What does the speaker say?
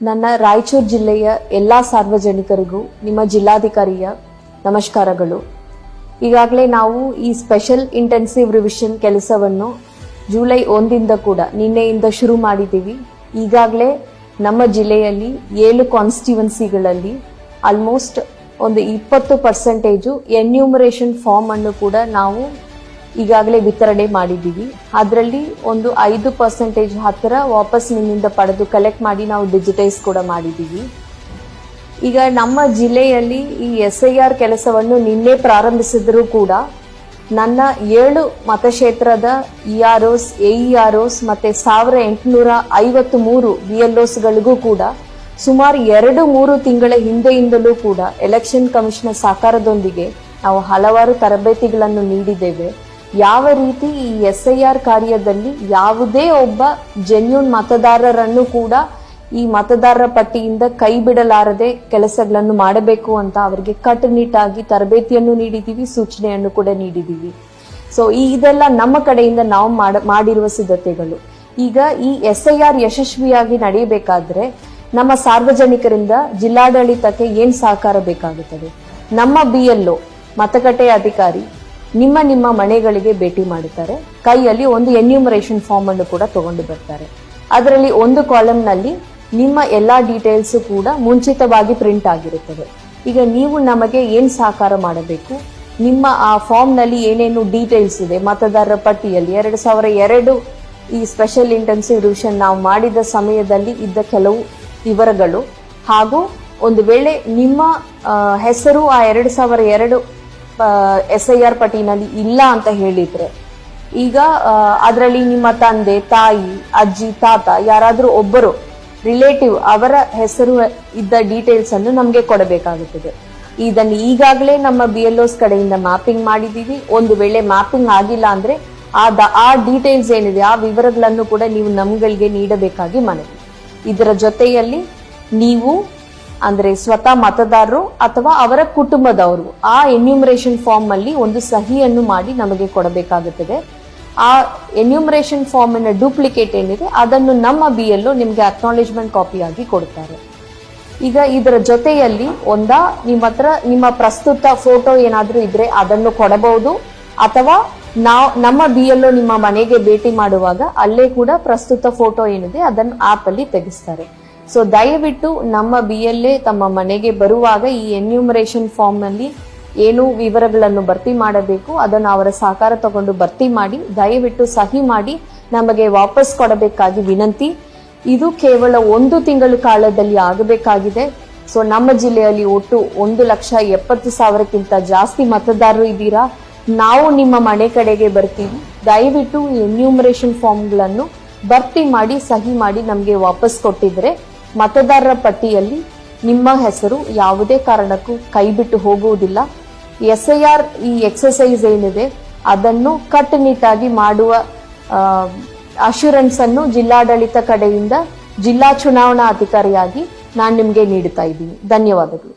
ನನ್ನ ರಾಯಚೂರು ಜಿಲ್ಲೆಯ ಎಲ್ಲಾ ಸಾರ್ವಜನಿಕರಿಗೂ ನಿಮ್ಮ ಜಿಲ್ಲಾಧಿಕಾರಿಯ ನಮಸ್ಕಾರಗಳು. ಈಗಾಗಲೇ ನಾವು ಈ ಸ್ಪೆಷಲ್ ಇಂಟೆನ್ಸಿವ್ ರಿವಿಷನ್ ಕೆಲಸವನ್ನು ಜುಲೈ 1ರಿಂದ ಕೂಡ ನಿನ್ನೆಯಿಂದ ಶುರು ಮಾಡಿದ್ದೀವಿ. ಈಗಾಗಲೇ ನಮ್ಮ ಜಿಲ್ಲೆಯಲ್ಲಿ 7 ಕಾನ್ಸ್ಟಿಟ್ಯೂನ್ಸಿಗಳಲ್ಲಿ ಆಲ್ಮೋಸ್ಟ್ ಒಂದು 20% ಎನ್ಯೂಮರೇಷನ್ ಫಾರ್ಮ್ ಅನ್ನು ಕೂಡ ನಾವು ಈಗಾಗಲೇ ವಿತರಣೆ ಮಾಡಿದ್ದೀವಿ. ಅದರಲ್ಲಿ ಒಂದು 5% ಹತ್ತಿರ ವಾಪಸ್ ನಿಮ್ಮಿಂದ ಪಡೆದು ಕಲೆಕ್ಟ್ ಮಾಡಿ ನಾವು ಡಿಜಿಟೈಸ್ ಕೂಡ ಮಾಡಿದ್ದೀವಿ. ಈಗ ನಮ್ಮ ಜಿಲ್ಲೆಯಲ್ಲಿ ಈ SIR ಕೆಲಸವನ್ನು ನಿನ್ನೆ ಪ್ರಾರಂಭಿಸಿದರೂ ಕೂಡ ನನ್ನ 7 ಮತಕ್ಷೇತ್ರದ EROs, AEROs ಮತ್ತೆ 1853 BLOsಗಳಿಗೂ ಕೂಡ ಸುಮಾರು 2-3 ತಿಂಗಳ ಹಿಂದೆಯಿಂದಲೂ ಕೂಡ ಎಲೆಕ್ಷನ್ ಕಮಿಷನರ್ ಸಹಕಾರದೊಂದಿಗೆ ನಾವು ಹಲವಾರು ತರಬೇತಿಗಳನ್ನು ನೀಡಿದ್ದೇವೆ. ಯಾವ ರೀತಿ ಈ SIR ಕಾರ್ಯದಲ್ಲಿ ಯಾವುದೇ ಒಬ್ಬ ಜೆನ್ಯೂನ್ ಮತದಾರರನ್ನು ಕೂಡ ಈ ಮತದಾರರ ಪಟ್ಟಿಯಿಂದ ಕೈ ಬಿಡಲಾರದೆ ಕೆಲಸಗಳನ್ನು ಮಾಡಬೇಕು ಅಂತ ಅವರಿಗೆ ಕಟ್ಟುನಿಟ್ಟಾಗಿ ತರಬೇತಿಯನ್ನು ನೀಡಿದ್ದೀವಿ, ಸೂಚನೆಯನ್ನು ಕೂಡ ನೀಡಿದ್ದೀವಿ. ಸೊ ಇದೆಲ್ಲ ನಮ್ಮ ಕಡೆಯಿಂದ ನಾವು ಮಾಡಿರುವ ಸಿದ್ಧತೆಗಳು. ಈಗ ಈ SIR ಯಶಸ್ವಿಯಾಗಿ ನಡೆಯಬೇಕಾದ್ರೆ ನಮ್ಮ ಸಾರ್ವಜನಿಕರಿಂದ ಜಿಲ್ಲಾಡಳಿತಕ್ಕೆ ಏನ್ ಸಹಕಾರ ಬೇಕಾಗುತ್ತದೆ? ನಮ್ಮ BLO ಮತಗಟ್ಟೆ ಅಧಿಕಾರಿ ನಿಮ್ಮ ಮನೆಗಳಿಗೆ ಭೇಟಿ ಮಾಡುತ್ತಾರೆ. ಕೈಯಲ್ಲಿ ಒಂದು ಎನ್ಯೂಮರೇಷನ್ ಫಾರ್ಮ್ ಅನ್ನು ಕೂಡ ತಗೊಂಡು ಬರ್ತಾರೆ. ಅದರಲ್ಲಿ ಒಂದು ಕಾಲಮ್ ನಲ್ಲಿ ನಿಮ್ಮ ಎಲ್ಲಾ ಡೀಟೇಲ್ಸ್ ಕೂಡ ಮುಂಚಿತವಾಗಿ ಪ್ರಿಂಟ್ ಆಗಿರುತ್ತದೆ. ಈಗ ನೀವು ನಮಗೆ ಏನ್ ಸಹಕಾರ ಮಾಡಬೇಕು? ನಿಮ್ಮ ಆ ಫಾರ್ಮ್ ನಲ್ಲಿ ಏನೇನು ಡೀಟೇಲ್ಸ್ ಇದೆ ಮತದಾರರ ಪಟ್ಟಿಯಲ್ಲಿ 2002 ಈ ಸ್ಪೆಷಲ್ ಇಂಟೆನ್ಸಿವ್ ರಿವಿಷನ್ ನಾವು ಮಾಡಿದ ಸಮಯದಲ್ಲಿ ಇದ್ದ ಕೆಲವು ವಿವರಗಳು, ಹಾಗೂ ಒಂದು ವೇಳೆ ನಿಮ್ಮ ಹೆಸರು ಆ 2002 SIR ಪಟ್ಟಿನಲ್ಲಿ ಇಲ್ಲ ಅಂತ ಹೇಳಿದ್ರೆ ಈಗ ಅದರಲ್ಲಿ ನಿಮ್ಮ ತಂದೆ, ತಾಯಿ, ಅಜ್ಜಿ, ತಾತ ಯಾರಾದ್ರೂ ಒಬ್ಬರು ರಿಲೇಟಿವ್ ಅವರ ಹೆಸರು ಇದ್ದ ಡೀಟೇಲ್ಸ್ ಅನ್ನು ನಮಗೆ ಕೊಡಬೇಕಾಗುತ್ತದೆ. ಇದನ್ನು ಈಗಾಗಲೇ ನಮ್ಮ BLOs ಕಡೆಯಿಂದ ಮ್ಯಾಪಿಂಗ್ ಮಾಡಿದೀವಿ. ಒಂದು ವೇಳೆ ಮ್ಯಾಪಿಂಗ್ ಆಗಿಲ್ಲ ಅಂದ್ರೆ ಆ ಡೀಟೇಲ್ಸ್ ಏನಿದೆ ಆ ವಿವರಗಳನ್ನು ಕೂಡ ನೀವು ನಮ್ಗಳಿಗೆ ನೀಡಬೇಕಾಗಿ ಮನವಿ. ಇದರ ಜೊತೆಯಲ್ಲಿ ನೀವು ಅಂದ್ರೆ ಸ್ವತಃ ಮತದಾರರು ಅಥವಾ ಅವರ ಕುಟುಂಬದವರು ಆ ಎನ್ಯೂಮರೇಷನ್ ಫಾರ್ಮ್ ಅಲ್ಲಿ ಒಂದು ಸಹಿಯನ್ನು ಮಾಡಿ ನಮಗೆ ಕೊಡಬೇಕಾಗುತ್ತದೆ. ಆ ಎನ್ಯೂಮರೇಷನ್ ಫಾರ್ಮ್ ನ ಡೂಪ್ಲಿಕೇಟ್ ಏನಿದೆ ಅದನ್ನು ನಮ್ಮ BLO ನಿಮ್ಗೆ ಅಕ್ನಾಲೇಜ್ಮೆಂಟ್ ಕಾಪಿ ಆಗಿ ಕೊಡ್ತಾರೆ. ಈಗ ಇದರ ಜೊತೆಯಲ್ಲಿ ನಿಮ್ಮ ಪ್ರಸ್ತುತ ಫೋಟೋ ಏನಾದ್ರೂ ಇದ್ರೆ ಅದನ್ನು ಕೊಡಬಹುದು, ಅಥವಾ ನಮ್ಮ BLO ನಿಮ್ಮ ಮನೆಗೆ ಭೇಟಿ ಮಾಡುವಾಗ ಅಲ್ಲೇ ಕೂಡ ಪ್ರಸ್ತುತ ಫೋಟೋ ಏನಿದೆ ಅದನ್ನು ಆಪ್ ಅಲ್ಲಿ ತೆಗೆಸ್ತಾರೆ. ಸೊ ದಯವಿಟ್ಟು ನಮ್ಮ BLA ತಮ್ಮ ಮನೆಗೆ ಬರುವಾಗ ಈ ಎನ್ಯೂಮರೇಷನ್ ಫಾರ್ಮ್ ನಲ್ಲಿ ಏನು ವಿವರಗಳನ್ನು ಭರ್ತಿ ಮಾಡಬೇಕು ಅದನ್ನು ಅವರ ಸಹಕಾರ ತಗೊಂಡು ಭರ್ತಿ ಮಾಡಿ ದಯವಿಟ್ಟು ಸಹಿ ಮಾಡಿ ನಮಗೆ ವಾಪಸ್ ಕೊಡಬೇಕಾಗಿ ವಿನಂತಿ. ಇದು ಕೇವಲ 1 ತಿಂಗಳ ಕಾಲದಲ್ಲಿ ಆಗಬೇಕಾಗಿದೆ. ಸೊ ನಮ್ಮ ಜಿಲ್ಲೆಯಲ್ಲಿ ಒಟ್ಟು 1,70,000ಕ್ಕಿಂತ ಜಾಸ್ತಿ ಮತದಾರರು ಇದ್ದೀರಾ. ನಾವು ನಿಮ್ಮ ಮನೆ ಕಡೆಗೆ ಬರ್ತೀವಿ. ದಯವಿಟ್ಟು ಎನ್ಯೂಮರೇಷನ್ ಫಾರ್ಮ್ಗಳನ್ನು ಭರ್ತಿ ಮಾಡಿ ಸಹಿ ಮಾಡಿ ನಮಗೆ ವಾಪಸ್ ಕೊಟ್ಟಿದ್ರೆ ಮತದಾರರ ಪಟ್ಟಿಯಲ್ಲಿ ನಿಮ್ಮ ಹೆಸರು ಯಾವುದೇ ಕಾರಣಕ್ಕೂ ಕೈ ಬಿಟ್ಟು ಹೋಗುವುದಿಲ್ಲ. SIR ಈ ಎಕ್ಸರ್ಸೈಸ್ ಏನಿದೆ ಅದನ್ನು ಕಟ್ಟುನಿಟ್ಟಾಗಿ ಮಾಡುವ ಅಶ್ಯೂರೆನ್ಸ್ ಅನ್ನು ಜಿಲ್ಲಾಡಳಿತ ಕಡೆಯಿಂದ ಜಿಲ್ಲಾ ಚುನಾವಣಾ ಅಧಿಕಾರಿಯಾಗಿ ನಾನು ನಿಮಗೆ ನೀಡುತ್ತಾ ಇದ್ದೀನಿ. ಧನ್ಯವಾದಗಳು.